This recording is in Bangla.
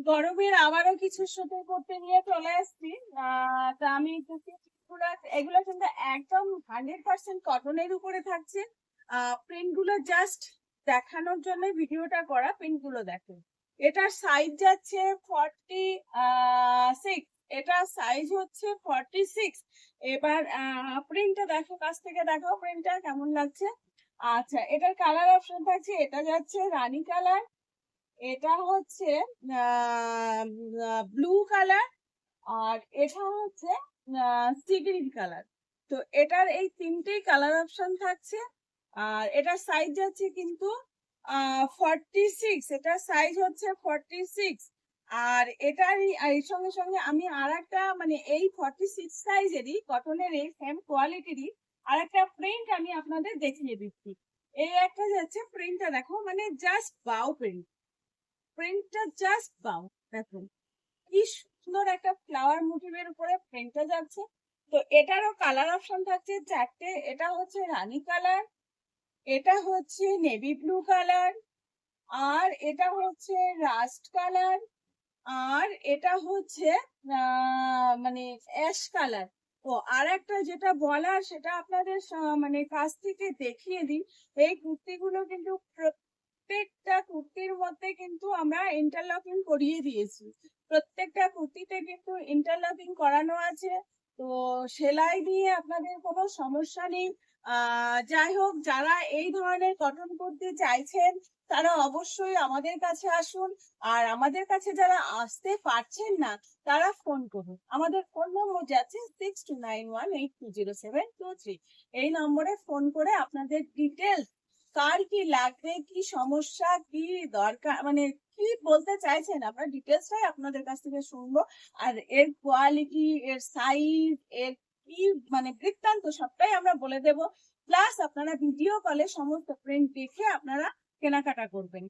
গরমের আবারও কিছু শুটিং করতে নিয়ে চলে এসেছি। তা আমি এগুলো কিন্তু একদম 100% কটনের উপরে থাকছে। প্রিন্ট গুলো জাস্ট দেখানোর জন্য ভিডিওটা করা। প্রিন্ট গুলো দেখো, এটার সাইজ যাচ্ছে 46, এটা সাইজ হচ্ছে 46। এবার প্রিন্টটা দেখো, কাছ থেকে দেখো প্রিন্টটা কেমন লাগছে। আচ্ছা, এটার কালার অপশন থাকছে, এটা যাচ্ছে রানী কালার, এটা হচ্ছে ব্লু কালার, আর এটা হচ্ছে সি গ্রিন কালার। তো এটার এই তিনটেই কালার অপশন থাকছে। আর এটার সাইজ যাচ্ছে কিন্তু 46, এটার সাইজ হচ্ছে 46। আর এর সঙ্গে সঙ্গে আমি আর একটা মানে এই 46 সাইজেরই কটনের এই সেম কোয়ালিটিরই আর একটা প্রিন্ট আমি আপনাদের দেখিয়ে দিচ্ছি। এই একটা যাচ্ছে, প্রিন্টটা দেখো, মানে জাস্ট বাও প্রিন্ট, প্রিন্টটা জাস্ট বাও। দেখুন কি সুন্দর একটা ফ্লাওয়ার মোটিভের উপরে প্রিন্টটা যাচ্ছে। তো এটারও কালার অপশন থাকছে চারটে, এটা হচ্ছে রানী কালার, এটা হচ্ছে নেভি ব্লু কালার, আর এটা হচ্ছে রাস্ট কালার, আর এটা হচ্ছে মানে অ্যাশ কালার। ও আর একটা যেটা বলার সেটা আপনাদের মানে কাছ থেকে দেখিয়ে দিই। এই কুর্তিগুলো কিন্তু প্রত্যেকটা কুর্তির মধ্যে কিন্তু আমরা ইন্টারলকিং করিয়ে দিয়েছি, প্রত্যেকটা কুর্তিতে কিন্তু ইন্টারলকিং করানো আছে। তো সেলাই নিয়ে আপনাদের কোনো সমস্যা নেই। যাই হোক, যারা এই ধরনের কটন কুর্তি চাইছেন তারা অবশ্যই আমাদের কাছে আসুন। আর আমাদের কাছে যারা আসতে পারছেন না তারা ফোন করুন, আমাদের ফোন নম্বর যাচ্ছে 6291820723। এই নম্বরে ফোন করে আপনাদের ডিটেলস, কার কি লাগবে, কি সমস্যা, কি দরকার, মানে কি বলতে চাইছেন, আমরা ডিটেলসটাই আপনাদের কাছ থেকে শুনবো। আর এর কোয়ালিটি, এর সাইজ, এর কি মানে বৃত্তান্ত সবটাই আমরা বলে দেব। প্লাস আপনারা ভিডিও কলে সমস্ত প্রিন্ট দেখে আপনারা কেনাকাটা করবেন।